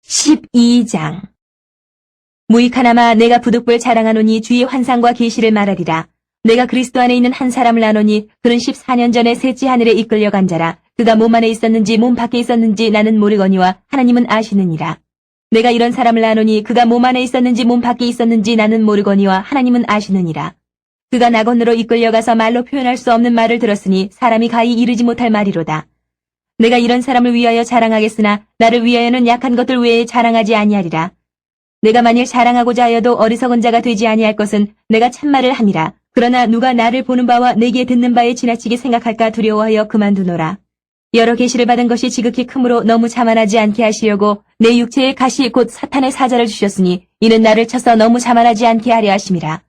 12장. 무익하나마 내가 부득불 자랑하노니 주의 환상과 계시를 말하리라. 내가 그리스도 안에 있는 한 사람을 아노니 그는 14년 전에 셋째 하늘에 이끌려 간 자라. 그가 몸 안에 있었는지 몸 밖에 있었는지 나는 모르거니와 하나님은 아시느니라. 내가 이런 사람을 아노니 그가 몸 안에 있었는지 몸 밖에 있었는지 나는 모르거니와 하나님은 아시느니라. 그가 낙원으로 이끌려가서 말로 표현할 수 없는 말을 들었으니 사람이 가히 이르지 못할 말이로다. 내가 이런 사람을 위하여 자랑하겠으나 나를 위하여는 약한 것들 외에 자랑하지 아니하리라. 내가 만일 자랑하고자 하여도 어리석은 자가 되지 아니할 것은 내가 참말을 함이라. 그러나 누가 나를 보는 바와 내게 듣는 바에 지나치게 생각할까 두려워하여 그만두노라. 여러 계시를 받은 것이 지극히 크므로 너무 자만하지 않게 하시려고 내 육체의 가시 곧 사탄의 사자를 주셨으니 이는 나를 쳐서 너무 자만하지 않게 하려 하심이라.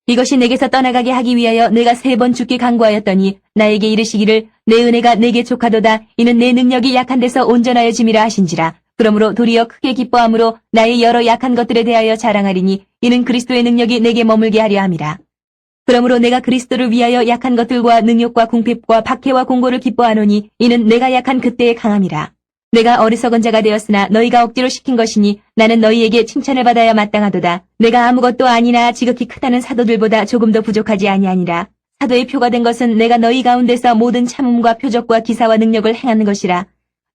이것이 내게서 떠나가게 하기 위하여 내가 3번 죽게 간구하였더니 나에게 이르시기를 내 은혜가 내게 족하도다. 이는 내 능력이 약한 데서 온전하여짐이라 하신지라. 그러므로 도리어 크게 기뻐함으로 나의 여러 약한 것들에 대하여 자랑하리니 이는 그리스도의 능력이 내게 머물게 하려 함이라. 그러므로 내가 그리스도를 위하여 약한 것들과 능욕과 궁핍과 박해와 공고를 기뻐하노니 이는 내가 약한 그때의 강함이라. 내가 어리석은 자가 되었으나 너희가 억지로 시킨 것이니 나는 너희에게 칭찬을 받아야 마땅하도다. 내가 아무것도 아니나 지극히 크다는 사도들보다 조금도 부족하지 아니하니라. 사도의 표가 된 것은 내가 너희 가운데서 모든 참음과 표적과 기사와 능력을 행하는 것이라.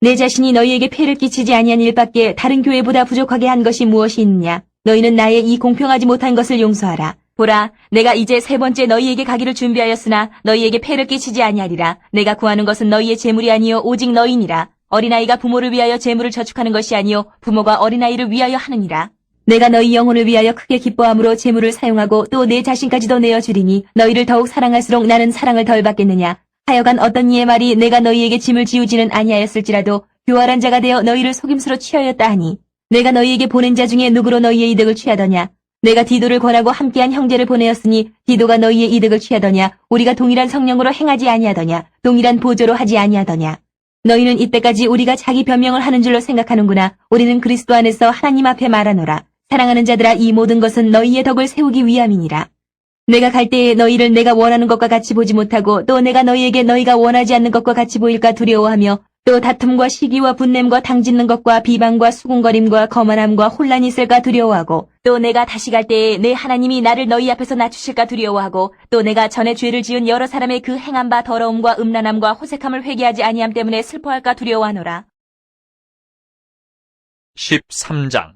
내 자신이 너희에게 폐를 끼치지 아니한 일밖에 다른 교회보다 부족하게 한 것이 무엇이 있느냐. 너희는 나의 이 공평하지 못한 것을 용서하라. 보라, 내가 이제 3번째 너희에게 가기를 준비하였으나 너희에게 폐를 끼치지 아니하리라. 내가 구하는 것은 너희의 재물이 아니요 오직 너희니라. 어린아이가 부모를 위하여 재물을 저축하는 것이 아니요 부모가 어린아이를 위하여 하느니라. 내가 너희 영혼을 위하여 크게 기뻐함으로 재물을 사용하고 또 내 자신까지도 내어주리니 너희를 더욱 사랑할수록 나는 사랑을 덜 받겠느냐. 하여간 어떤 이의 말이 내가 너희에게 짐을 지우지는 아니하였을지라도 교활한 자가 되어 너희를 속임수로 취하였다 하니 내가 너희에게 보낸 자 중에 누구로 너희의 이득을 취하더냐. 내가 디도를 권하고 함께한 형제를 보내었으니 디도가 너희의 이득을 취하더냐. 우리가 동일한 성령으로 행하지 아니하더냐. 동일한 보조로 하지 아니하더냐. 너희는 이때까지 우리가 자기 변명을 하는 줄로 생각하는구나. 우리는 그리스도 안에서 하나님 앞에 말하노라. 사랑하는 자들아, 이 모든 것은 너희의 덕을 세우기 위함이니라. 내가 갈 때에 너희를 내가 원하는 것과 같이 보지 못하고 또 내가 너희에게 너희가 원하지 않는 것과 같이 보일까 두려워하며 또 다툼과 시기와 분냄과 당짓는 것과 비방과 수군거림과 거만함과 혼란이 있을까 두려워하고 또 내가 다시 갈 때에 내 하나님이 나를 너희 앞에서 낮추실까 두려워하고 또 내가 전에 죄를 지은 여러 사람의 그 행한 바 더러움과 음란함과 호색함을 회개하지 아니함 때문에 슬퍼할까 두려워하노라. 13장.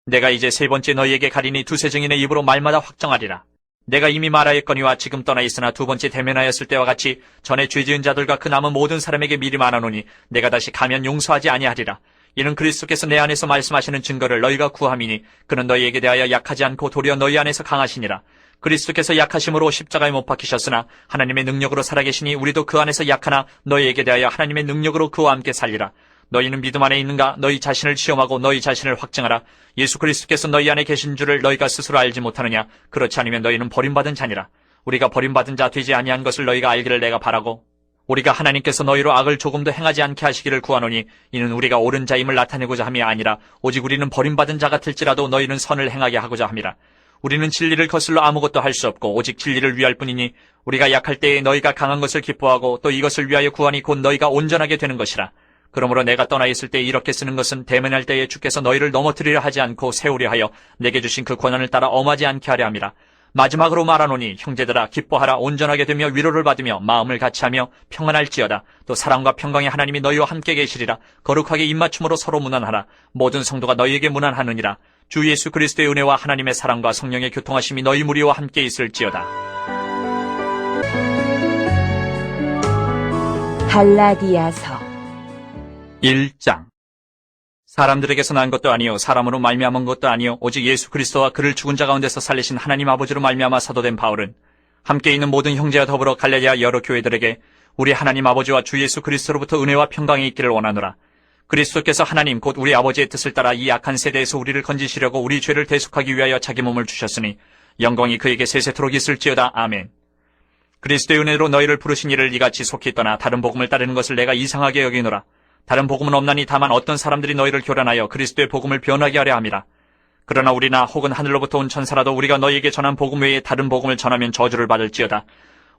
내가 이제 3번째 너희에게 가리니 두세 증인의 입으로 말마다 확정하리라. 내가 이미 말하였거니와 지금 떠나 있으나 2번째 대면하였을 때와 같이 전에 죄지은 자들과 그 남은 모든 사람에게 미리 말하노니 내가 다시 가면 용서하지 아니하리라. 이는 그리스도께서 내 안에서 말씀하시는 증거를 너희가 구함이니 그는 너희에게 대하여 약하지 않고 도리어 너희 안에서 강하시니라. 그리스도께서 약하심으로 십자가에 못 박히셨으나 하나님의 능력으로 살아계시니 우리도 그 안에서 약하나 너희에게 대하여 하나님의 능력으로 그와 함께 살리라. 너희는 믿음 안에 있는가? 너희 자신을 시험하고 너희 자신을 확증하라. 예수 그리스도께서 너희 안에 계신 줄을 너희가 스스로 알지 못하느냐? 그렇지 않으면 너희는 버림받은 자니라. 우리가 버림받은 자 되지 아니한 것을 너희가 알기를 내가 바라고 우리가 하나님께서 너희로 악을 조금도 행하지 않게 하시기를 구하노니 이는 우리가 옳은 자임을 나타내고자 함이 아니라 오직 우리는 버림받은 자 같을지라도 너희는 선을 행하게 하고자 함이라. 우리는 진리를 거슬러 아무것도 할 수 없고 오직 진리를 위할 뿐이니 우리가 약할 때에 너희가 강한 것을 기뻐하고 또 이것을 위하여 구하니 곧 너희가 온전하게 되는 것이라. 그러므로 내가 떠나 있을 때 이렇게 쓰는 것은 대면할 때에 주께서 너희를 넘어뜨리려 하지 않고 세우려 하여 내게 주신 그 권한을 따라 엄하지 않게 하려 함이라. 마지막으로 말하노니 형제들아 기뻐하라. 온전하게 되며 위로를 받으며 마음을 같이하며 평안할지어다. 또 사랑과 평강의 하나님이 너희와 함께 계시리라. 거룩하게 입맞춤으로 서로 문안하라. 모든 성도가 너희에게 문안하느니라. 주 예수 그리스도의 은혜와 하나님의 사랑과 성령의 교통하심이 너희 무리와 함께 있을지어다. 갈라디아서 1장. 사람들에게서 난 것도 아니요 사람으로 말미암은 것도 아니요 오직 예수 그리스도와 그를 죽은 자 가운데서 살리신 하나님 아버지로 말미암아 사도된 바울은 함께 있는 모든 형제와 더불어 갈라디아 여러 교회들에게 우리 하나님 아버지와 주 예수 그리스도로부터 은혜와 평강이 있기를 원하노라. 그리스도께서 하나님 곧 우리 아버지의 뜻을 따라 이 악한 세대에서 우리를 건지시려고 우리 죄를 대속하기 위하여 자기 몸을 주셨으니 영광이 그에게 세세토록 있을지어다. 아멘. 그리스도의 은혜로 너희를 부르신 이를 이같이 속히 떠나 다른 복음을 따르는 것을 내가 이상하게 여기노라. 다른 복음은 없나니 다만 어떤 사람들이 너희를 교란하여 그리스도의 복음을 변하게 하려 함이라. 그러나 우리나 혹은 하늘로부터 온 천사라도 우리가 너희에게 전한 복음 외에 다른 복음을 전하면 저주를 받을지어다.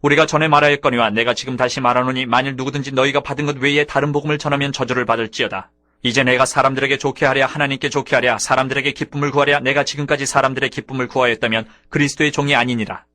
우리가 전에 말하였거니와 내가 지금 다시 말하노니 만일 누구든지 너희가 받은 것 외에 다른 복음을 전하면 저주를 받을지어다. 이제 내가 사람들에게 좋게 하랴 하나님께 좋게 하랴 사람들에게 기쁨을 구하랴 내가 지금까지 사람들의 기쁨을 구하였다면 그리스도의 종이 아니니라.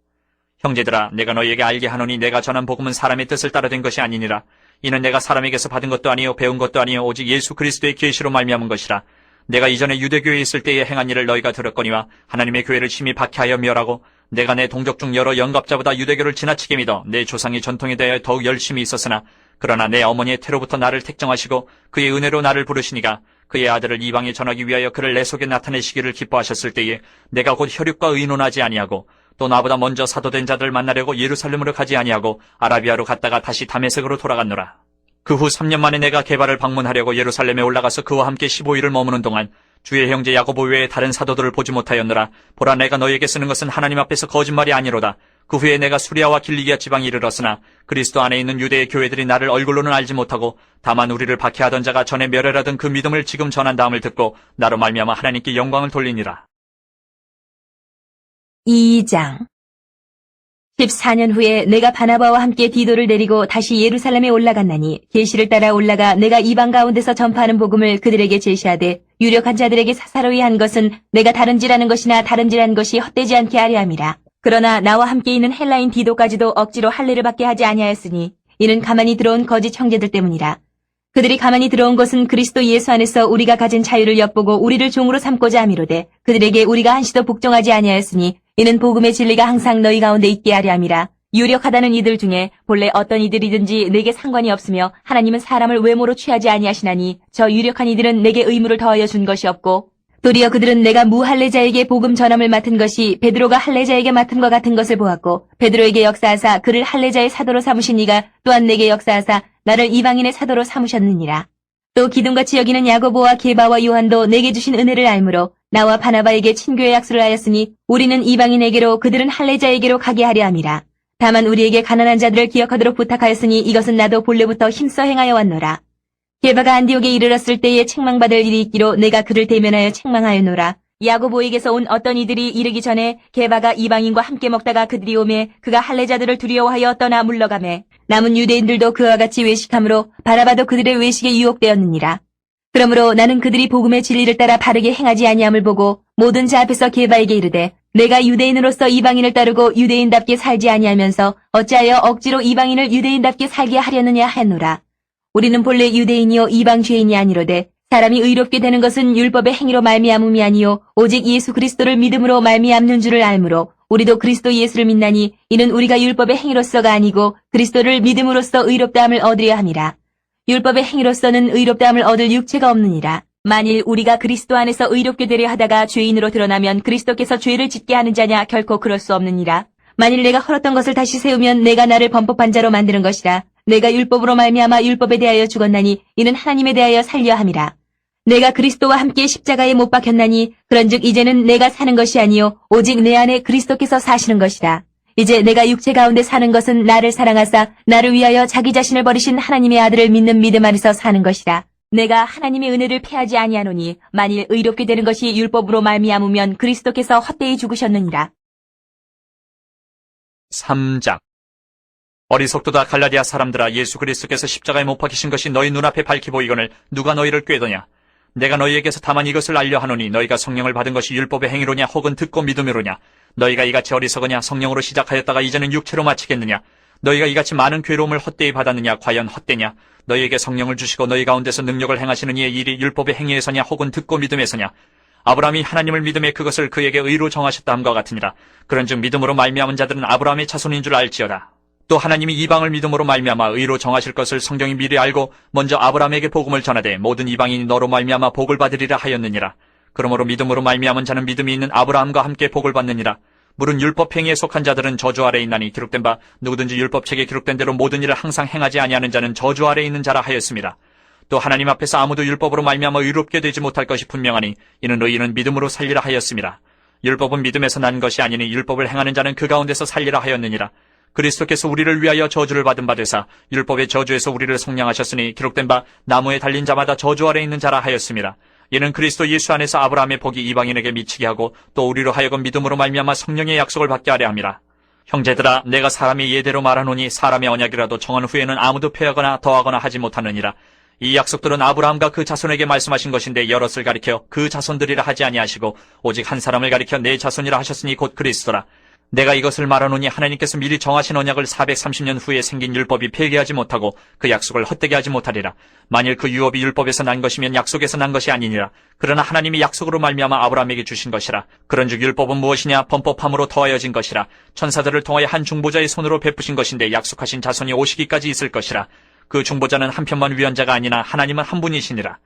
형제들아 내가 너희에게 알게 하노니 내가 전한 복음은 사람의 뜻을 따라 된 것이 아니니라. 이는 내가 사람에게서 받은 것도 아니요 배운 것도 아니요 오직 예수 그리스도의 계시로 말미암은 것이라. 내가 이전에 유대교회에 있을 때에 행한 일을 너희가 들었거니와 하나님의 교회를 심히 박해하여 멸하고 내가 내 동족 중 여러 영갑자보다 유대교를 지나치게 믿어 내 조상의 전통에 대하여 더욱 열심히 있었으나 그러나 내 어머니의 태로부터 나를 택정하시고 그의 은혜로 나를 부르시니가 그의 아들을 이방에 전하기 위하여 그를 내 속에 나타내시기를 기뻐하셨을 때에 내가 곧 혈육과 의논하지 아니하고 또 나보다 먼저 사도된 자들을 만나려고 예루살렘으로 가지 아니하고 아라비아로 갔다가 다시 다메섹으로 돌아갔노라. 그 후 3년 만에 내가 게바를 방문하려고 예루살렘에 올라가서 그와 함께 15일을 머무는 동안 주의 형제 야고보 외에 다른 사도들을 보지 못하였노라. 보라 내가 너희에게 쓰는 것은 하나님 앞에서 거짓말이 아니로다. 그 후에 내가 수리아와 길리기아 지방에 이르렀으나 그리스도 안에 있는 유대의 교회들이 나를 얼굴로는 알지 못하고 다만 우리를 박해하던 자가 전에 멸혈하던 그 믿음을 지금 전한 다음을 듣고 나로 말미암아 하나님께 영광을 돌리니라. 2장 14년 후에 내가 바나바와 함께 디도를 데리고 다시 예루살렘에 올라갔나니 계시를 따라 올라가 내가 이방 가운데서 전파하는 복음을 그들에게 제시하되 유력한 자들에게 사사로이 한 것은 내가 다른지라는 것이나 다른지라는 것이 헛되지 않게 하려 함이라. 그러나 나와 함께 있는 헬라인 디도까지도 억지로 할례를 받게 하지 아니하였으니 이는 가만히 들어온 거짓 형제들 때문이라. 그들이 가만히 들어온 것은 그리스도 예수 안에서 우리가 가진 자유를 엿보고 우리를 종으로 삼고자 함이로되 그들에게 우리가 한시도 복종하지 아니하였으니 이는 복음의 진리가 항상 너희 가운데 있게 하려 함이라. 유력하다는 이들 중에 본래 어떤 이들이든지 내게 상관이 없으며 하나님은 사람을 외모로 취하지 아니하시나니 저 유력한 이들은 내게 의무를 더하여 준 것이 없고 도리어 그들은 내가 무할례자에게 복음 전함을 맡은 것이 베드로가 할례자에게 맡음과 같은 것을 보았고 베드로에게 역사하사 그를 할례자의 사도로 삼으신 이가 또한 내게 역사하사 나를 이방인의 사도로 삼으셨느니라. 또 기둥같이 여기는 야고보와 게바와 요한도 내게 주신 은혜를 알므로 나와 바나바에게 친교의 약속을 하였으니 우리는 이방인에게로 그들은 할례자에게로 가게 하려 함이라. 다만 우리에게 가난한 자들을 기억하도록 부탁하였으니 이것은 나도 본래부터 힘써 행하여 왔노라. 게바가 안디옥에 이르렀을 때에 책망받을 일이 있기로 내가 그를 대면하여 책망하였노라. 야고보에게서 온 어떤 이들이 이르기 전에 게바가 이방인과 함께 먹다가 그들이 오매 그가 할례자들을 두려워하여 떠나 물러가매 남은 유대인들도 그와 같이 외식함으로 바나바도 그들의 외식에 유혹되었느니라. 그러므로 나는 그들이 복음의 진리를 따라 바르게 행하지 아니함을 보고 모든 자 앞에서 게바에게 이르되 내가 유대인으로서 이방인을 따르고 유대인답게 살지 아니하면서 어찌하여 억지로 이방인을 유대인답게 살게 하려느냐 하노라. 우리는 본래 유대인이요 이방 죄인이 아니로되 사람이 의롭게 되는 것은 율법의 행위로 말미암음이 아니요 오직 예수 그리스도를 믿음으로 말미암는 줄을 알므로 우리도 그리스도 예수를 믿나니 이는 우리가 율법의 행위로서가 아니고 그리스도를 믿음으로써 의롭다함을 얻으려 함이라. 율법의 행위로서는 의롭다함을 얻을 육체가 없느니라. 만일 우리가 그리스도 안에서 의롭게 되려 하다가 죄인으로 드러나면 그리스도께서 죄를 짓게 하는 자냐 결코 그럴 수 없느니라. 만일 내가 헐었던 것을 다시 세우면 내가 나를 범법한 자로 만드는 것이라. 내가 율법으로 말미암아 율법에 대하여 죽었나니 이는 하나님에 대하여 살려 함이라. 내가 그리스도와 함께 십자가에 못 박혔나니 그런즉 이제는 내가 사는 것이 아니요 오직 내 안에 그리스도께서 사시는 것이라. 이제 내가 육체 가운데 사는 것은 나를 사랑하사 나를 위하여 자기 자신을 버리신 하나님의 아들을 믿는 믿음 안에서 사는 것이라. 내가 하나님의 은혜를 패하지 아니하노니 만일 의롭게 되는 것이 율법으로 말미암으면 그리스도께서 헛되이 죽으셨느니라. 3장 어리석도다 갈라디아 사람들아 예수 그리스도께서 십자가에 못 박히신 것이 너희 눈앞에 밝히 보이거늘 누가 너희를 꾀더냐. 내가 너희에게서 다만 이것을 알려 하노니 너희가 성령을 받은 것이 율법의 행위로냐 혹은 듣고 믿음으로냐. 너희가 이같이 어리석으냐 성령으로 시작하였다가 이제는 육체로 마치겠느냐. 너희가 이같이 많은 괴로움을 헛되이 받았느냐. 과연 헛되냐. 너희에게 성령을 주시고 너희 가운데서 능력을 행하시는 이의 일이 율법의 행위에서냐 혹은 듣고 믿음에서냐. 아브라함이 하나님을 믿음에 그것을 그에게 의로 정하셨다 함과 같으니라. 그런즉 믿음으로 말미암은 자들은 아브라함의 자손인 줄 알지어다. 또 하나님이 이방을 믿음으로 말미암아 의로 정하실 것을 성경이 미리 알고 먼저 아브라함에게 복음을 전하되 모든 이방인이 너로 말미암아 복을 받으리라 하였느니라. 그러므로 믿음으로 말미암은 자는 믿음이 있는 아브라함과 함께 복을 받느니라. 물은 율법 행위에 속한 자들은 저주 아래 있나니 기록된 바 누구든지 율법책에 기록된 대로 모든 일을 항상 행하지 아니하는 자는 저주 아래 있는 자라 하였습니다. 또 하나님 앞에서 아무도 율법으로 말미암아 의롭게 되지 못할 것이 분명하니 이는 의인은 믿음으로 살리라 하였습니다. 율법은 믿음에서 난 것이 아니니 율법을 행하는 자는 그 가운데서 살리라 하였느니라. 그리스도께서 우리를 위하여 저주를 받은 바 되사 율법의 저주에서 우리를 속량하셨으니 기록된 바 나무에 달린 자마다 저주 아래 있는 자라 하였습니다. 이는 그리스도 예수 안에서 아브라함의 복이 이방인에게 미치게 하고 또 우리로 하여금 믿음으로 말미암아 성령의 약속을 받게 하려 함이라. 형제들아 내가 사람의 예대로 말하노니 사람의 언약이라도 정한 후에는 아무도 폐하거나 더하거나 하지 못하느니라. 이 약속들은 아브라함과 그 자손에게 말씀하신 것인데 여럿을 가리켜 그 자손들이라 하지 아니하시고 오직 한 사람을 가리켜 내 자손이라 하셨으니 곧 그리스도라. 내가 이것을 말하노니 하나님께서 미리 정하신 언약을 430년 후에 생긴 율법이 폐기하지 못하고 그 약속을 헛되게 하지 못하리라. 만일 그 유업이 율법에서 난 것이면 약속에서 난 것이 아니니라. 그러나 하나님이 약속으로 말미암아 아브라함에게 주신 것이라. 그런즉 율법은 무엇이냐? 범법함으로 더하여진 것이라. 천사들을 통하여 한 중보자의 손으로 베푸신 것인데 약속하신 자손이 오시기까지 있을 것이라. 그 중보자는 한편만 위헌자가 아니나 하나님은 한 분이시니라.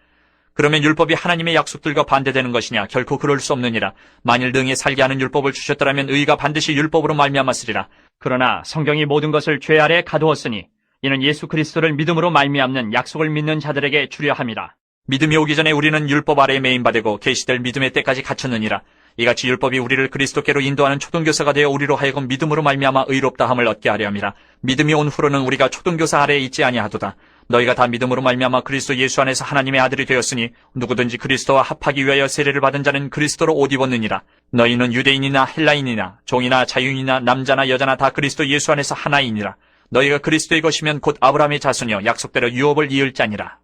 그러면 율법이 하나님의 약속들과 반대되는 것이냐? 결코 그럴 수 없느니라. 만일 능히 살게 하는 율법을 주셨더라면 의가 반드시 율법으로 말미암았으리라. 그러나 성경이 모든 것을 죄 아래 가두었으니 이는 예수 그리스도를 믿음으로 말미암는 약속을 믿는 자들에게 주려 함이라. 믿음이 오기 전에 우리는 율법 아래에 매인받고 계시될 믿음의 때까지 갇혔느니라. 이같이 율법이 우리를 그리스도께로 인도하는 초등교사가 되어 우리로 하여금 믿음으로 말미암아 의롭다함을 얻게 하려 함이라. 믿음이 온 후로는 우리가 초등교사 아래에 있지 아니하도다. 너희가 다 믿음으로 말미암아 그리스도 예수 안에서 하나님의 아들이 되었으니 누구든지 그리스도와 합하기 위하여 세례를 받은 자는 그리스도로 옷 입었느니라. 너희는 유대인이나 헬라인이나 종이나 자유인이나 남자나 여자나 다 그리스도 예수 안에서 하나이니라. 너희가 그리스도의 것이면 곧 아브라함의 자손이여 약속대로 유업을 이을 자니라.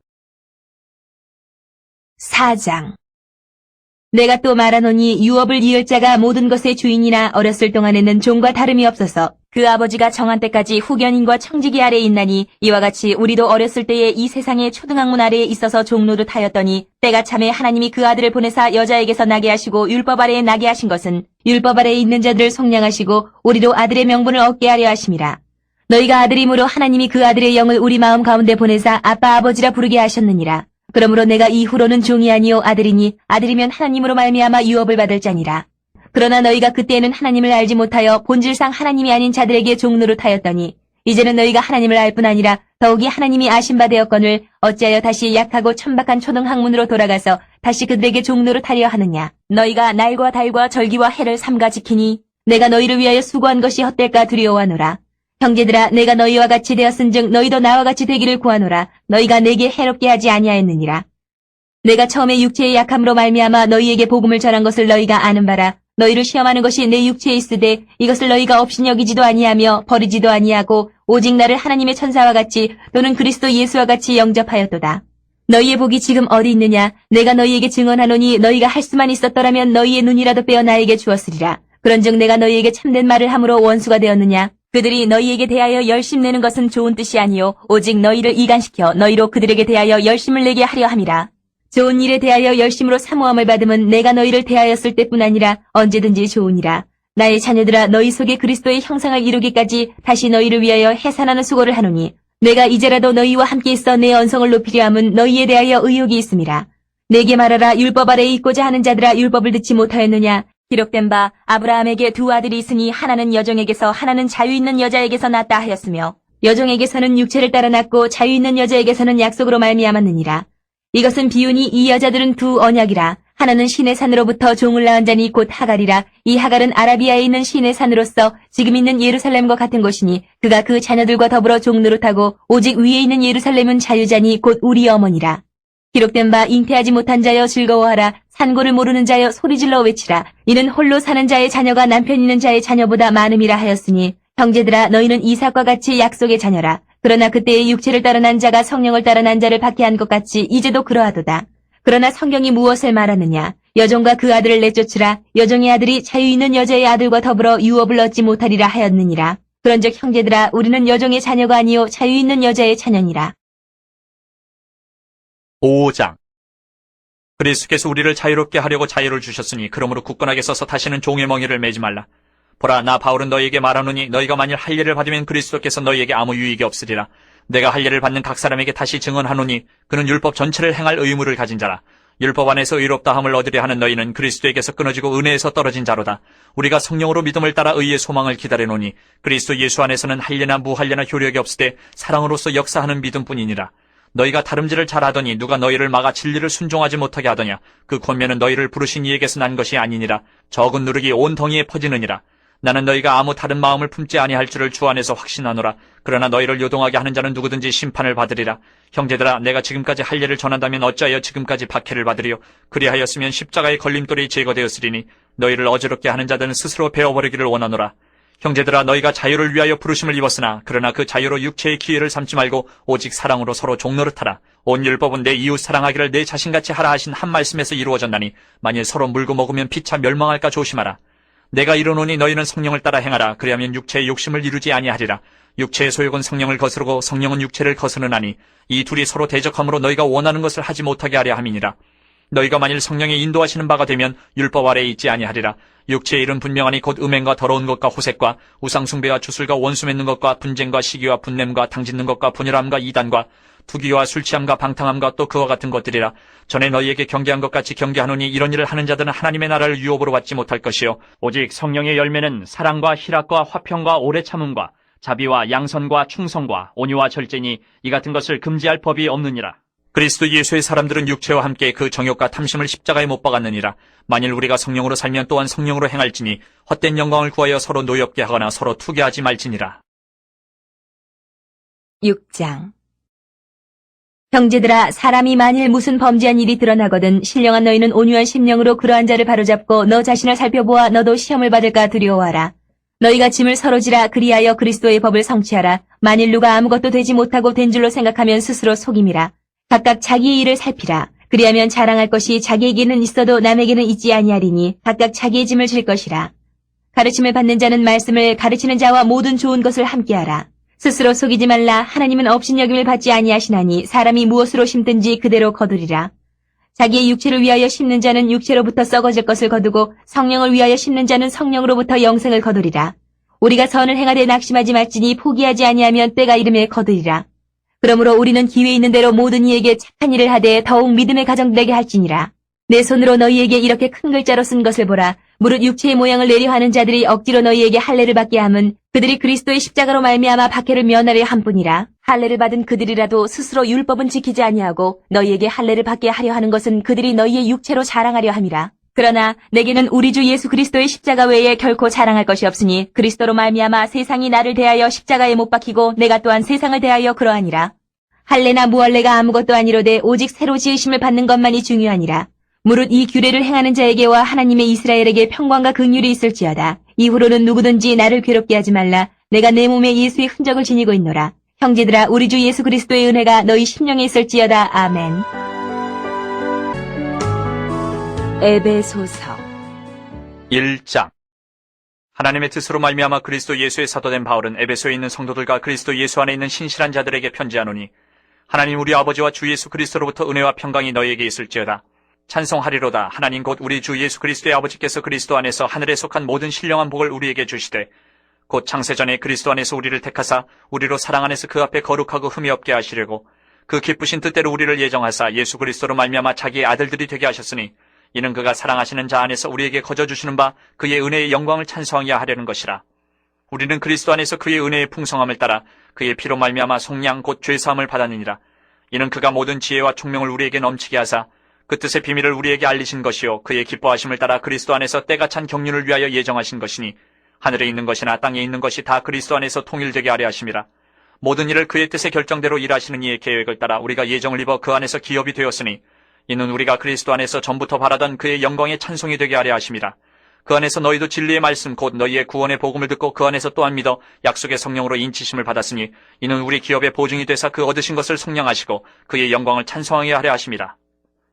4장. 내가 또 말하노니 유업을 이을 자가 모든 것의 주인이나 어렸을 동안에는 종과 다름이 없어서 그 아버지가 정한 때까지 후견인과 청지기 아래에 있나니 이와 같이 우리도 어렸을 때에 이 세상의 초등학문 아래에 있어서 종노릇 하였더니 때가 참에 하나님이 그 아들을 보내사 여자에게서 나게 하시고 율법 아래에 나게 하신 것은 율법 아래에 있는 자들을 속량하시고 우리도 아들의 명분을 얻게 하려 하심이라. 너희가 아들이므로 하나님이 그 아들의 영을 우리 마음 가운데 보내사 아빠 아버지라 부르게 하셨느니라. 그러므로 내가 이후로는 종이 아니요 아들이니 아들이면 하나님으로 말미암아 유업을 받을 자니라. 그러나 너희가 그때에는 하나님을 알지 못하여 본질상 하나님이 아닌 자들에게 종노릇하였더니 이제는 너희가 하나님을 알 뿐 아니라 더욱이 하나님이 아신 바 되었거늘 어찌하여 다시 약하고 천박한 초등학문으로 돌아가서 다시 그들에게 종노릇하려 하느냐. 너희가 날과 달과 절기와 해를 삼가 지키니 내가 너희를 위하여 수고한 것이 헛될까 두려워하노라. 형제들아 내가 너희와 같이 되었은즉 너희도 나와 같이 되기를 구하노라. 너희가 내게 해롭게 하지 아니하였느니라. 내가 처음에 육체의 약함으로 말미암아 너희에게 복음을 전한 것을 너희가 아는 바라. 너희를 시험하는 것이 내 육체에 있으되 이것을 너희가 업신여기지도 아니하며 버리지도 아니하고 오직 나를 하나님의 천사와 같이 또는 그리스도 예수와 같이 영접하였도다. 너희의 복이 지금 어디 있느냐? 내가 너희에게 증언하노니 너희가 할 수만 있었더라면 너희의 눈이라도 빼어 나에게 주었으리라. 그런즉 내가 너희에게 참된 말을 함으로 원수가 되었느냐? 그들이 너희에게 대하여 열심내는 것은 좋은 뜻이 아니요 오직 너희를 이간시켜 너희로 그들에게 대하여 열심을 내게 하려 함이라. 좋은 일에 대하여 열심으로 사모함을 받음은 내가 너희를 대하였을 때뿐 아니라 언제든지 좋으니라. 나의 자녀들아 너희 속에 그리스도의 형상을 이루기까지 다시 너희를 위하여 해산하는 수고를 하노니 내가 이제라도 너희와 함께 있어 내 언성을 높이려 함은 너희에 대하여 의욕이 있음이라. 내게 말하라. 율법 아래에 있고자 하는 자들아 율법을 듣지 못하였느냐. 기록된 바 아브라함에게 두 아들이 있으니 하나는 여종에게서 하나는 자유 있는 여자에게서 낳았다 하였으며 여종에게서는 육체를 따라 낳고 자유 있는 여자에게서는 약속으로 말미암았느니라. 이것은 비유니 이 여자들은 두 언약이라. 하나는 신의 산으로부터 종을 낳은 자니 곧 하갈이라. 이 하갈은 아라비아에 있는 신의 산으로서 지금 있는 예루살렘과 같은 곳이니 그가 그 자녀들과 더불어 종노릇하고 오직 위에 있는 예루살렘은 자유자니 곧 우리 어머니라. 기록된 바 잉태하지 못한 자여 즐거워하라. 산고를 모르는 자여 소리질러 외치라. 이는 홀로 사는 자의 자녀가 남편 있는 자의 자녀보다 많음이라 하였으니 형제들아 너희는 이삭과 같이 약속의 자녀라. 그러나 그때의 육체를 따라 난 자가 성령을 따라 난 자를 받게 한 것 같이 이제도 그러하도다. 그러나 성경이 무엇을 말하느냐. 여종과 그 아들을 내쫓으라. 여종의 아들이 자유 있는 여자의 아들과 더불어 유업을 얻지 못하리라 하였느니라. 그런즉 형제들아 우리는 여종의 자녀가 아니요 자유 있는 여자의 자녀니라. 5장. 그리스도께서 우리를 자유롭게 하려고 자유를 주셨으니 그러므로 굳건하게 서서 다시는 종의 멍에를 매지 말라. 보라 나 바울은 너희에게 말하노니 너희가 만일 할례를 받으면 그리스도께서 너희에게 아무 유익이 없으리라. 내가 할례를 받는 각 사람에게 다시 증언하노니 그는 율법 전체를 행할 의무를 가진 자라. 율법 안에서 의롭다함을 얻으려 하는 너희는 그리스도에게서 끊어지고 은혜에서 떨어진 자로다. 우리가 성령으로 믿음을 따라 의의 소망을 기다리노니 그리스도 예수 안에서는 할례나 무할례나 효력이 없으되 사랑으로서 역사하는 믿음뿐이니라. 너희가 다름질을 잘하더니 누가 너희를 막아 진리를 순종하지 못하게 하더냐. 그 권면은 너희를 부르신 이에게서 난 것이 아니니라. 적은 누룩이 온 덩이에 퍼지느니라. 나는 너희가 아무 다른 마음을 품지 아니할 줄을 주 안에서 확신하노라. 그러나 너희를 요동하게 하는 자는 누구든지 심판을 받으리라. 형제들아 내가 지금까지 할례를 전한다면 어찌하여 지금까지 박해를 받으리요. 그리하였으면 십자가의 걸림돌이 제거되었으리니 너희를 어지럽게 하는 자들은 스스로 베어버리기를 원하노라. 형제들아, 너희가 자유를 위하여 부르심을 입었으나 그러나 그 자유로 육체의 기회를 삼지 말고 오직 사랑으로 서로 종노릇하라. 온 율법은 내 이웃 사랑하기를 내 자신같이 하라 하신 한 말씀에서 이루어졌나니 만일 서로 물고 먹으면 피차 멸망할까 조심하라. 내가 이르노니 너희는 성령을 따라 행하라. 그리하면 육체의 욕심을 이루지 아니하리라. 육체의 소욕은 성령을 거스르고 성령은 육체를 거스르나니 이 둘이 서로 대적함으로 너희가 원하는 것을 하지 못하게 하려 함이니라. 너희가 만일 성령의 인도하시는 바가 되면 율법 아래에 있지 아니하리라. 육체의 일은 분명하니 곧 음행과 더러운 것과 호색과 우상숭배와 주술과 원수 맺는 것과 분쟁과 시기와 분냄과 당짓는 것과 분열함과 이단과 투기와 술취함과 방탕함과 또 그와 같은 것들이라. 전에 너희에게 경계한 것 같이 경계하노니 이런 일을 하는 자들은 하나님의 나라를 유업으로 받지 못할 것이요 오직 성령의 열매는 사랑과 희락과 화평과 오래 참음과 자비와 양선과 충성과 온유와 절제니 이 같은 것을 금지할 법이 없느니라. 그리스도 예수의 사람들은 육체와 함께 그 정욕과 탐심을 십자가에 못 박았느니라. 만일 우리가 성령으로 살면 또한 성령으로 행할지니 헛된 영광을 구하여 서로 노엽게 하거나 서로 투기하지 말지니라. 6장. 형제들아, 사람이 만일 무슨 범죄한 일이 드러나거든 신령한 너희는 온유한 심령으로 그러한 자를 바로잡고 너 자신을 살펴보아 너도 시험을 받을까 두려워하라. 너희가 짐을 서로 지라. 그리하여 그리스도의 법을 성취하라. 만일 누가 아무것도 되지 못하고 된 줄로 생각하면 스스로 속임이라. 각각 자기의 일을 살피라. 그리하면 자랑할 것이 자기에게는 있어도 남에게는 있지 아니하리니 각각 자기의 짐을 질 것이라. 가르침을 받는 자는 말씀을, 가르치는 자와 모든 좋은 것을 함께하라. 스스로 속이지 말라. 하나님은 업신여김을 받지 아니하시나니 사람이 무엇으로 심든지 그대로 거두리라. 자기의 육체를 위하여 심는 자는 육체로부터 썩어질 것을 거두고 성령을 위하여 심는 자는 성령으로부터 영생을 거두리라. 우리가 선을 행하되 낙심하지 말지니 포기하지 아니하면 때가 이름에 거두리라. 그러므로 우리는 기회 있는 대로 모든 이에게 착한 일을 하되 더욱 믿음의 가정되게 할지니라. 내 손으로 너희에게 이렇게 큰 글자로 쓴 것을 보라. 무릇 육체의 모양을 내려 하는 자들이 억지로 너희에게 할례를 받게 함은 그들이 그리스도의 십자가로 말미암아 박해를 면하려 함뿐이라. 할례를 받은 그들이라도 스스로 율법은 지키지 아니하고 너희에게 할례를 받게 하려 하는 것은 그들이 너희의 육체로 자랑하려 함이라. 그러나 내게는 우리 주 예수 그리스도의 십자가 외에 결코 자랑할 것이 없으니 그리스도로 말미암아 세상이 나를 대하여 십자가에 못 박히고 내가 또한 세상을 대하여 그러하니라. 할례나 무할례가 아무것도 아니로되 오직 새로 지으심을 받는 것만이 중요하니라. 무릇 이 규례를 행하는 자에게와 하나님의 이스라엘에게 평강과 긍휼이 있을지어다. 이후로는 누구든지 나를 괴롭게 하지 말라. 내가 내 몸에 예수의 흔적을 지니고 있노라. 형제들아, 우리 주 예수 그리스도의 은혜가 너희 심령에 있을지어다. 아멘. 에베소서 1장. 하나님의 뜻으로 말미암아 그리스도 예수의 사도된 바울은 에베소에 있는 성도들과 그리스도 예수 안에 있는 신실한 자들에게 편지하노니 하나님 우리 아버지와 주 예수 그리스도로부터 은혜와 평강이 너희에게 있을지어다. 찬송하리로다. 하나님 곧 우리 주 예수 그리스도의 아버지께서 그리스도 안에서 하늘에 속한 모든 신령한 복을 우리에게 주시되 곧 창세전에 그리스도 안에서 우리를 택하사 우리로 사랑 안에서 그 앞에 거룩하고 흠이 없게 하시려고 그 기쁘신 뜻대로 우리를 예정하사 예수 그리스도로 말미암아 자기의 아들들이 되게 하셨으니 이는 그가 사랑하시는 자 안에서 우리에게 거저 주시는 바 그의 은혜의 영광을 찬송하게 하려는 것이라. 우리는 그리스도 안에서 그의 은혜의 풍성함을 따라 그의 피로 말미암아 속량 곧 죄사함을 받았느니라. 이는 그가 모든 지혜와 총명을 우리에게 넘치게 하사 그 뜻의 비밀을 우리에게 알리신 것이요 그의 기뻐하심을 따라 그리스도 안에서 때가 찬 경륜을 위하여 예정하신 것이니 하늘에 있는 것이나 땅에 있는 것이 다 그리스도 안에서 통일되게 하려 하심이라. 모든 일을 그의 뜻의 결정대로 일하시는 이의 계획을 따라 우리가 예정을 입어 그 안에서 기업이 되었으니 이는 우리가 그리스도 안에서 전부터 바라던 그의 영광의 찬송이 되게 하려 하심이라. 그 안에서 너희도 진리의 말씀 곧 너희의 구원의 복음을 듣고 그 안에서 또한 믿어 약속의 성령으로 인치심을 받았으니 이는 우리 기업의 보증이 되사 그 얻으신 것을 속량하시고 그의 영광을 찬송하게 하려 하심이라.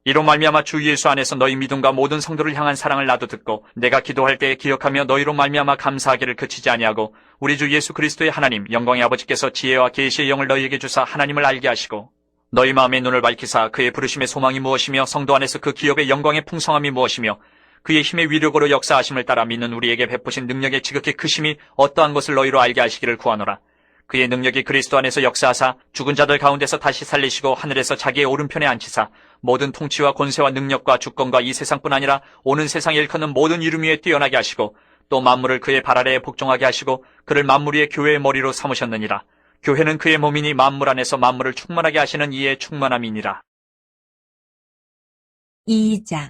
이로 말미암아 주 예수 안에서 너희 믿음과 모든 성도를 향한 사랑을 나도 듣고 내가 기도할 때에 기억하며 너희로 말미암아 감사하기를 그치지 아니하고 우리 주 예수 그리스도의 하나님 영광의 아버지께서 지혜와 계시의 영을 너희에게 주사 하나님을 알게 하시고 너희 마음의 눈을 밝히사 그의 부르심의 소망이 무엇이며 성도 안에서 그 기업의 영광의 풍성함이 무엇이며 그의 힘의 위력으로 역사하심을 따라 믿는 우리에게 베푸신 능력의 지극히 크심이 어떠한 것을 너희로 알게 하시기를 구하노라. 그의 능력이 그리스도 안에서 역사하사 죽은 자들 가운데서 다시 살리시고 하늘에서 자기의 오른편에 앉히사 모든 통치와 권세와 능력과 주권과 이 세상뿐 아니라 오는 세상에 일컫는 모든 이름 위에 뛰어나게 하시고 또 만물을 그의 발 아래에 복종하게 하시고 그를 만물 위의 교회의 머리로 삼으셨느니라. 교회는 그의 몸이니 만물 안에서 만물을 충만하게 하시는 이의 충만함이니라. 2장.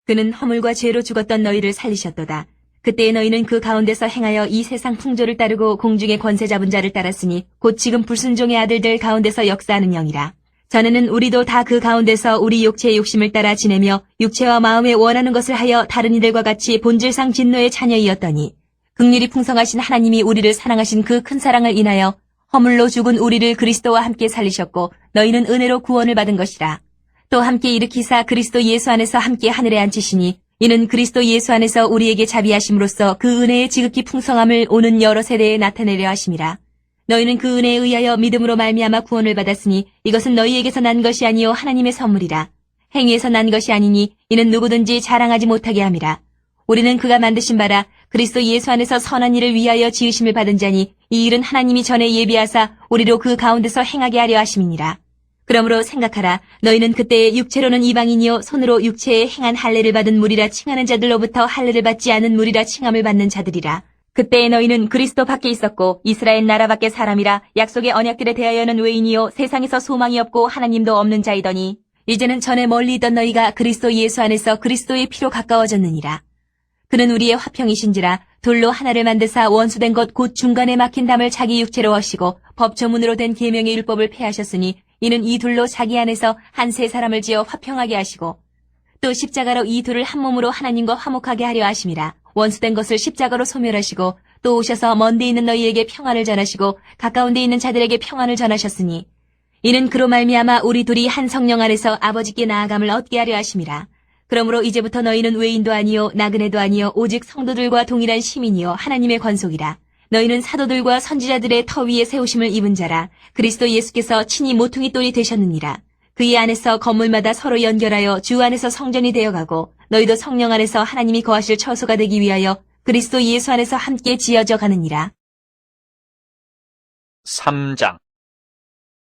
그는 허물과 죄로 죽었던 너희를 살리셨도다. 그때의 너희는 그 가운데서 행하여 이 세상 풍조를 따르고 공중의 권세 잡은 자를 따랐으니 곧 지금 불순종의 아들들 가운데서 역사하는 영이라. 전에는 우리도 다 그 가운데서 우리 육체의 욕심을 따라 지내며 육체와 마음에 원하는 것을 하여 다른 이들과 같이 본질상 진노의 자녀이었더니 긍휼이 풍성하신 하나님이 우리를 사랑하신 그 큰 사랑을 인하여 허물로 죽은 우리를 그리스도와 함께 살리셨고 너희는 은혜로 구원을 받은 것이라. 또 함께 일으키사 그리스도 예수 안에서 함께 하늘에 앉히시니 이는 그리스도 예수 안에서 우리에게 자비하심으로써 그 은혜의 지극히 풍성함을 오는 여러 세대에 나타내려 하심이라. 너희는 그 은혜에 의하여 믿음으로 말미암아 구원을 받았으니 이것은 너희에게서 난 것이 아니요 하나님의 선물이라. 행위에서 난 것이 아니니 이는 누구든지 자랑하지 못하게 함이라. 우리는 그가 만드신 바라 그리스도 예수 안에서 선한 일을 위하여 지으심을 받은 자니 이 일은 하나님이 전에 예비하사 우리로 그 가운데서 행하게 하려 하심이니라. 그러므로 생각하라. 너희는 그때의 육체로는 이방인이요 손으로 육체에 행한 할례를 받은 무리라 칭하는 자들로부터 할례를 받지 않은 무리라 칭함을 받는 자들이라. 그때에 너희는 그리스도 밖에 있었고 이스라엘 나라 밖의 사람이라 약속의 언약들에 대하여는 외인이요 세상에서 소망이 없고 하나님도 없는 자이더니 이제는 전에 멀리 있던 너희가 그리스도 예수 안에서 그리스도의 피로 가까워졌느니라. 그는 우리의 화평이신지라 돌로 하나를 만드사 원수된 것 곧 중간에 막힌 담을 자기 육체로 하시고 법조문으로 된 계명의 율법을 폐하셨으니 이는 이 둘로 자기 안에서 한 세 사람을 지어 화평하게 하시고 또 십자가로 이 둘을 한 몸으로 하나님과 화목하게 하려 하심이라. 원수된 것을 십자가로 소멸하시고 또 오셔서 먼데 있는 너희에게 평안을 전하시고 가까운 데 있는 자들에게 평안을 전하셨으니 이는 그로 말미암아 우리 둘이 한 성령 안에서 아버지께 나아감을 얻게 하려 하심이라. 그러므로 이제부터 너희는 외인도 아니요 나그네도 아니요 오직 성도들과 동일한 시민이요 하나님의 권속이라. 너희는 사도들과 선지자들의 터 위에 세우심을 입은 자라. 그리스도 예수께서 친히 모퉁이 돌이 되셨느니라. 그의 안에서 건물마다 서로 연결하여 주 안에서 성전이 되어가고 너희도 성령 안에서 하나님이 거하실 처소가 되기 위하여 그리스도 예수 안에서 함께 지어져 가느니라. 3장.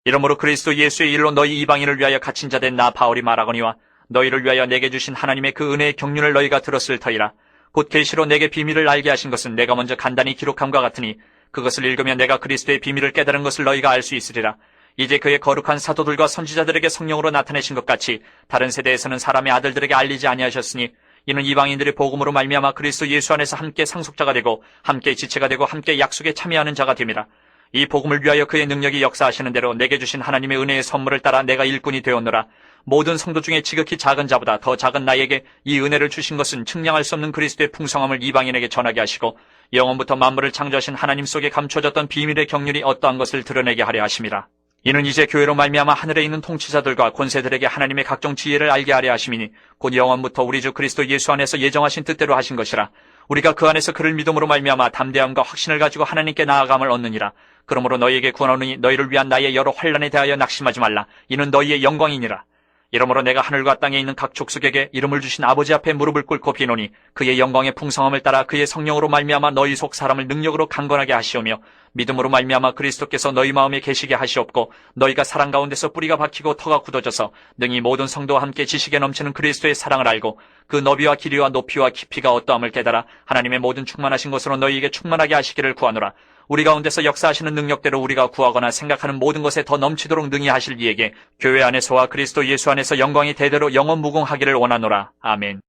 이러므로 그리스도 예수의 일로 너희 이방인을 위하여 갇힌 자 된 나 바울이 말하거니와 너희를 위하여 내게 주신 하나님의 그 은혜의 경륜을 너희가 들었을 터이라. 곧 계시로 내게 비밀을 알게 하신 것은 내가 먼저 간단히 기록함과 같으니 그것을 읽으면 내가 그리스도의 비밀을 깨달은 것을 너희가 알 수 있으리라. 이제 그의 거룩한 사도들과 선지자들에게 성령으로 나타내신 것 같이 다른 세대에서는 사람의 아들들에게 알리지 아니하셨으니 이는 이방인들의 복음으로 말미암아 그리스도 예수 안에서 함께 상속자가 되고 함께 지체가 되고 함께 약속에 참여하는 자가 됨이라. 이 복음을 위하여 그의 능력이 역사하시는 대로 내게 주신 하나님의 은혜의 선물을 따라 내가 일꾼이 되었노라. 모든 성도 중에 지극히 작은 자보다 더 작은 나에게 이 은혜를 주신 것은 측량할 수 없는 그리스도의 풍성함을 이방인에게 전하게 하시고 영원부터 만물을 창조하신 하나님 속에 감춰졌던 비밀의 경륜이 어떠한 것을 드러내게 하려 하심이라. 이는 이제 교회로 말미암아 하늘에 있는 통치자들과 권세들에게 하나님의 각종 지혜를 알게 하려 하심이니 곧 영원부터 우리 주 그리스도 예수 안에서 예정하신 뜻대로 하신 것이라. 우리가 그 안에서 그를 믿음으로 말미암아 담대함과 확신을 가지고 하나님께 나아감을 얻느니라. 그러므로 너희에게 구하노니 너희를 위한 나의 여러 환난에 대하여 낙심하지 말라. 이는 너희의 영광이니라. 이러므로 내가 하늘과 땅에 있는 각 족속에게 이름을 주신 아버지 앞에 무릎을 꿇고 비노니 그의 영광의 풍성함을 따라 그의 성령으로 말미암아 너희 속 사람을 능력으로 강건하게 하시오며 믿음으로 말미암아 그리스도께서 너희 마음에 계시게 하시옵고 너희가 사랑 가운데서 뿌리가 박히고 터가 굳어져서 능히 모든 성도와 함께 지식에 넘치는 그리스도의 사랑을 알고 그 너비와 길이와 높이와 깊이가 어떠함을 깨달아 하나님의 모든 충만하신 것으로 너희에게 충만하게 하시기를 구하노라. 우리 가운데서 역사하시는 능력대로 우리가 구하거나 생각하는 모든 것에 더 넘치도록 능히 하실 이에게 교회 안에서와 그리스도 예수 안에서 영광이 대대로 영원 무궁하기를 원하노라. 아멘.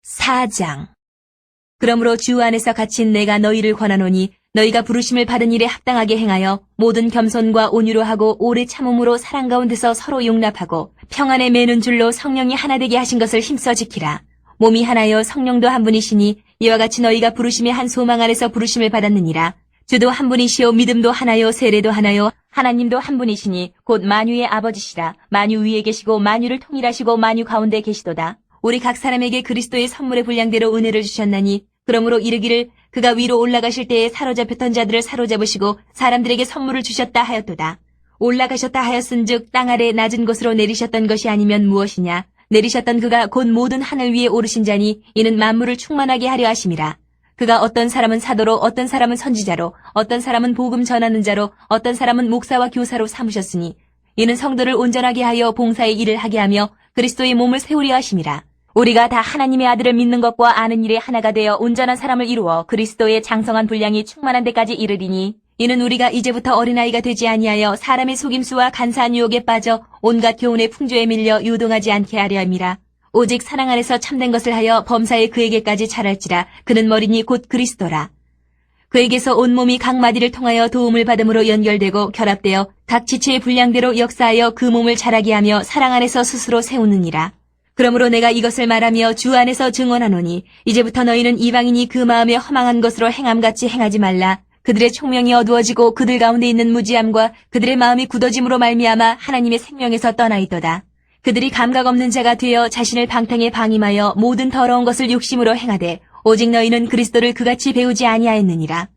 4장. 그러므로 주 안에서 갇힌 내가 너희를 권하노니 너희가 부르심을 받은 일에 합당하게 행하여 모든 겸손과 온유로 하고 오래 참음으로 사랑 가운데서 서로 용납하고 평안에 매는 줄로 성령이 하나 되게 하신 것을 힘써 지키라. 몸이 하나여 성령도 한 분이시니 이와 같이 너희가 부르심의 한 소망 안에서 부르심을 받았느니라. 주도 한 분이시요 믿음도 하나요 세례도 하나요 하나님도 한 분이시니 곧 만유의 아버지시라. 만유 위에 계시고 만유를 통일하시고 만유 가운데 계시도다. 우리 각 사람에게 그리스도의 선물의 분량대로 은혜를 주셨나니 그러므로 이르기를 그가 위로 올라가실 때에 사로잡혔던 자들을 사로잡으시고 사람들에게 선물을 주셨다 하였도다. 올라가셨다 하였은즉 땅 아래 낮은 곳으로 내리셨던 것이 아니면 무엇이냐. 내리셨던 그가 곧 모든 하늘 위에 오르신 자니 이는 만물을 충만하게 하려 하심이라. 그가 어떤 사람은 사도로 어떤 사람은 선지자로 어떤 사람은 복음 전하는 자로 어떤 사람은 목사와 교사로 삼으셨으니 이는 성도를 온전하게 하여 봉사의 일을 하게 하며 그리스도의 몸을 세우려 하심이라. 우리가 다 하나님의 아들을 믿는 것과 아는 일에 하나가 되어 온전한 사람을 이루어 그리스도의 장성한 분량이 충만한 데까지 이르리니 이는 우리가 이제부터 어린아이가 되지 아니하여 사람의 속임수와 간사한 유혹에 빠져 온갖 교훈의 풍조에 밀려 유동하지 않게 하려 함이라. 오직 사랑 안에서 참된 것을 하여 범사에 그에게까지 자랄지라. 그는 머리니 곧 그리스도라. 그에게서 온몸이 각 마디를 통하여 도움을 받음으로 연결되고 결합되어 각 지체의 분량대로 역사하여 그 몸을 자라게 하며 사랑 안에서 스스로 세우느니라. 그러므로 내가 이것을 말하며 주 안에서 증언하노니 이제부터 너희는 이방인이 그 마음에 허망한 것으로 행함같이 행하지 말라. 그들의 총명이 어두워지고 그들 가운데 있는 무지함과 그들의 마음이 굳어짐으로 말미암아 하나님의 생명에서 떠나 있도다. 그들이 감각 없는 자가 되어 자신을 방탕에 방임하여 모든 더러운 것을 욕심으로 행하되 오직 너희는 그리스도를 그같이 배우지 아니하였느니라.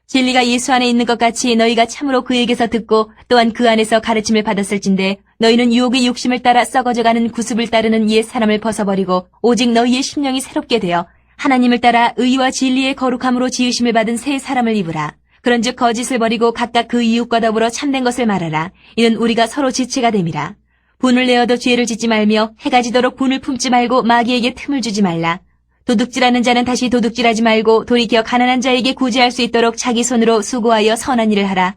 진리가 예수 안에 있는 것 같이 너희가 참으로 그에게서 듣고 또한 그 안에서 가르침을 받았을진데 너희는 유혹의 욕심을 따라 썩어져가는 구습을 따르는 옛 사람을 벗어버리고 오직 너희의 심령이 새롭게 되어 하나님을 따라 의와 진리의 거룩함으로 지으심을 받은 새 사람을 입으라. 그런즉 거짓을 버리고 각각 그 이웃과 더불어 참된 것을 말하라. 이는 우리가 서로 지체가 됨이라. 분을 내어도 죄를 짓지 말며 해가 지도록 분을 품지 말고 마귀에게 틈을 주지 말라. 도둑질하는 자는 다시 도둑질하지 말고 돌이켜 가난한 자에게 구제할 수 있도록 자기 손으로 수고하여 선한 일을 하라.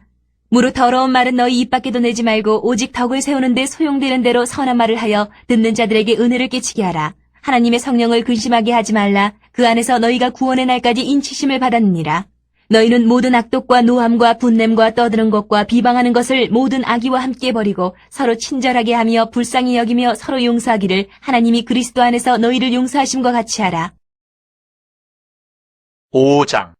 무릇 더러운 말은 너희 입 밖에도 내지 말고 오직 덕을 세우는 데 소용되는 대로 선한 말을 하여 듣는 자들에게 은혜를 끼치게 하라. 하나님의 성령을 근심하게 하지 말라. 그 안에서 너희가 구원의 날까지 인치심을 받았느니라. 너희는 모든 악독과 노함과 분냄과 떠드는 것과 비방하는 것을 모든 악의와 함께 버리고 서로 친절하게 하며 불쌍히 여기며 서로 용서하기를 하나님이 그리스도 안에서 너희를 용서하심과 같이 하라. 5장.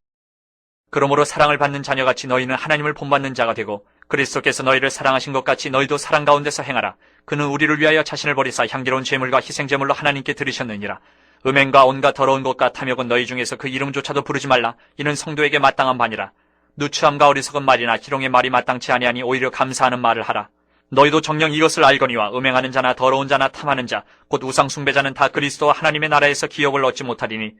그러므로 사랑을 받는 자녀같이 너희는 하나님을 본받는 자가 되고 그리스도께서 너희를 사랑하신 것 같이 너희도 사랑 가운데서 행하라. 그는 우리를 위하여 자신을 버리사 향기로운 제물과 희생제물로 하나님께 드리셨느니라. 음행과 온갖 더러운 것과 탐욕은 너희 중에서 그 이름조차도 부르지 말라. 이는 성도에게 마땅한 바니라. 누추함과 어리석은 말이나 희롱의 말이 마땅치 아니하니 오히려 감사하는 말을 하라. 너희도 정녕 이것을 알거니와 음행하는 자나 더러운 자나 탐하는 자 곧 우상 숭배자는 다 그리스도와 하나님의 나라에서 기업을 얻지 못하리니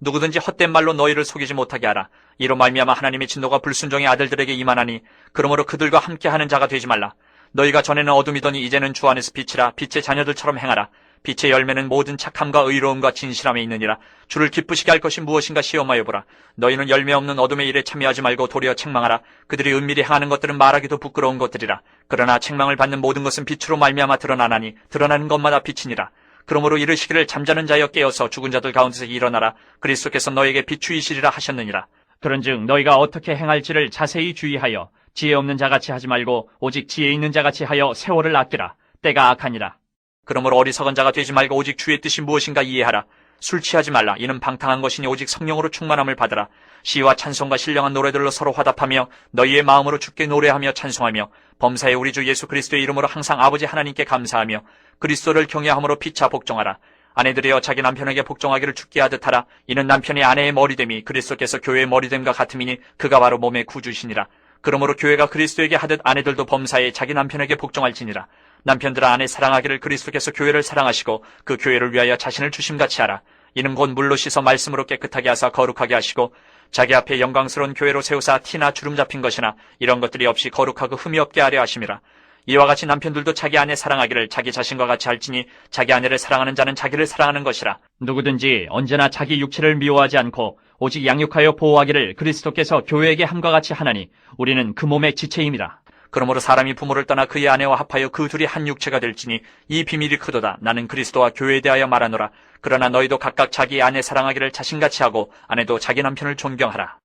누구든지 헛된 말로 너희를 속이지 못하게 하라. 이로 말미암아 하나님의 진노가 불순종의 아들들에게 임하나니 그러므로 그들과 함께하는 자가 되지 말라. 너희가 전에는 어둠이더니 이제는 주 안에서 빛이라. 빛의 자녀들처럼 행하라. 빛의 열매는 모든 착함과 의로움과 진실함에 있느니라. 주를 기쁘시게 할 것이 무엇인가 시험하여 보라. 너희는 열매 없는 어둠의 일에 참여하지 말고 도리어 책망하라. 그들이 은밀히 행하는 것들은 말하기도 부끄러운 것들이라. 그러나 책망을 받는 모든 것은 빛으로 말미암아 드러나나니 드러나는 것마다 빛이니라. 그러므로 이르시기를 잠자는 자여 깨어서 죽은 자들 가운데서 일어나라. 그리스도께서 너에게 비추이시리라 하셨느니라. 그런즉 너희가 어떻게 행할지를 자세히 주의하여 지혜 없는 자같이 하지 말고 오직 지혜 있는 자같이 하여 세월을 아끼라. 때가 악하니라. 그러므로 어리석은 자가 되지 말고 오직 주의 뜻이 무엇인가 이해하라. 술 취하지 말라. 이는 방탕한 것이니 오직 성령으로 충만함을 받으라. 시와 찬송과 신령한 노래들로 서로 화답하며 너희의 마음으로 주께 노래하며 찬송하며 범사의 우리 주 예수 그리스도의 이름으로 항상 아버지 하나님께 감사하며 그리스도를 경외함으로 피차 복종하라. 아내들이여 자기 남편에게 복종하기를 주께 하듯 하라. 이는 남편이 아내의 머리됨이 그리스도께서 교회의 머리됨과 같음이니 그가 바로 몸의 구주시니라. 그러므로 교회가 그리스도에게 하듯 아내들도 범사에 자기 남편에게 복종할지니라. 남편들아 아내 사랑하기를 그리스도께서 교회를 사랑하시고 그 교회를 위하여 자신을 주심같이 하라. 이는 곧 물로 씻어 말씀으로 깨끗하게 하사 거룩하게 하시고 자기 앞에 영광스러운 교회로 세우사 티나 주름 잡힌 것이나 이런 것들이 없이 거룩하고 흠이 없게 하려 하심이라. 이와 같이 남편들도 자기 아내 사랑하기를 자기 자신과 같이 할지니 자기 아내를 사랑하는 자는 자기를 사랑하는 것이라. 누구든지 언제나 자기 육체를 미워하지 않고 오직 양육하여 보호하기를 그리스도께서 교회에게 함과 같이 하나니 우리는 그 몸의 지체임이라. 그러므로 사람이 부모를 떠나 그의 아내와 합하여 그 둘이 한 육체가 될지니 이 비밀이 크도다. 나는 그리스도와 교회에 대하여 말하노라. 그러나 너희도 각각 자기 아내 사랑하기를 자신같이 하고 아내도 자기 남편을 존경하라.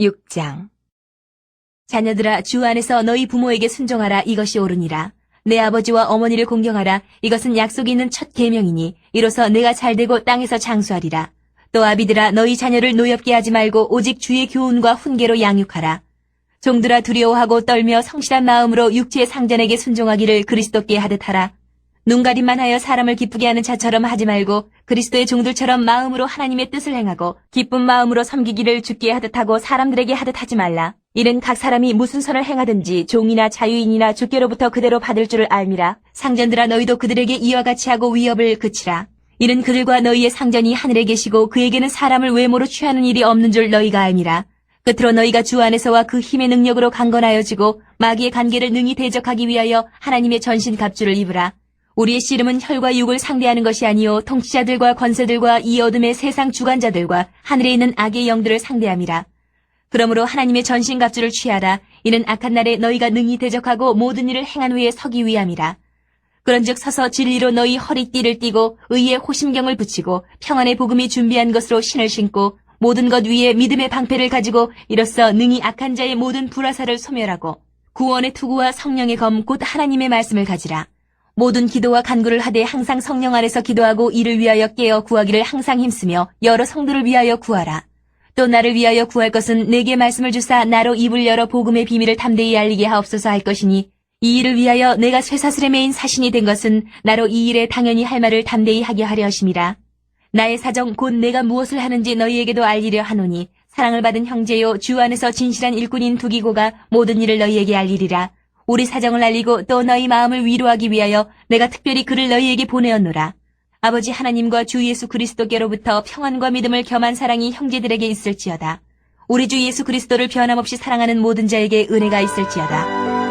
6장. 자녀들아 주 안에서 너희 부모에게 순종하라. 이것이 옳으니라. 내 아버지와 어머니를 공경하라. 이것은 약속이 있는 첫 계명이니 이로써 내가 잘되고 땅에서 장수하리라. 또 아비들아 너희 자녀를 노엽게 하지 말고 오직 주의 교훈과 훈계로 양육하라. 종들아 두려워하고 떨며 성실한 마음으로 육체의 상전에게 순종하기를 그리스도께 하듯 하라. 눈가림만 하여 사람을 기쁘게 하는 자처럼 하지 말고 그리스도의 종들처럼 마음으로 하나님의 뜻을 행하고 기쁜 마음으로 섬기기를 주께 하듯 하고 사람들에게 하듯 하지 말라. 이는 각 사람이 무슨 선을 행하든지 종이나 자유인이나 주께로부터 그대로 받을 줄을 알미라. 상전들아 너희도 그들에게 이와 같이 하고 위협을 그치라. 이는 그들과 너희의 상전이 하늘에 계시고 그에게는 사람을 외모로 취하는 일이 없는 줄 너희가 알미라. 끝으로 너희가 주 안에서와 그 힘의 능력으로 강건하여지고 마귀의 관계를 능히 대적하기 위하여 하나님의 전신 갑주를 입으라. 우리의 씨름은 혈과 육을 상대하는 것이 아니요 통치자들과 권세들과 이 어둠의 세상 주관자들과 하늘에 있는 악의 영들을 상대함이라. 그러므로 하나님의 전신 갑주를 취하라. 이는 악한 날에 너희가 능히 대적하고 모든 일을 행한 후에 서기 위함이라. 그런즉 서서 진리로 너희 허리띠를 띠고 의의 호심경을 붙이고 평안의 복음이 준비한 것으로 신을 신고 모든 것 위에 믿음의 방패를 가지고 이로써 능히 악한 자의 모든 불화살을 소멸하고 구원의 투구와 성령의 검 곧 하나님의 말씀을 가지라. 모든 기도와 간구를 하되 항상 성령 안에서 기도하고 이를 위하여 깨어 구하기를 항상 힘쓰며 여러 성도를 위하여 구하라. 또 나를 위하여 구할 것은 내게 말씀을 주사 나로 입을 열어 복음의 비밀을 담대히 알리게 하옵소서 할 것이니 이 일을 위하여 내가 쇠사슬에 매인 사신이 된 것은 나로 이 일에 당연히 할 말을 담대히 하게 하려 하심이라. 나의 사정 곧 내가 무엇을 하는지 너희에게도 알리려 하노니 사랑을 받은 형제요 주 안에서 진실한 일꾼인 두기고가 모든 일을 너희에게 알리리라. 우리 사정을 알리고 또 너희 마음을 위로하기 위하여 내가 특별히 그를 너희에게 보내었노라. 아버지 하나님과 주 예수 그리스도께로부터 평안과 믿음을 겸한 사랑이 형제들에게 있을지어다. 우리 주 예수 그리스도를 변함없이 사랑하는 모든 자에게 은혜가 있을지어다.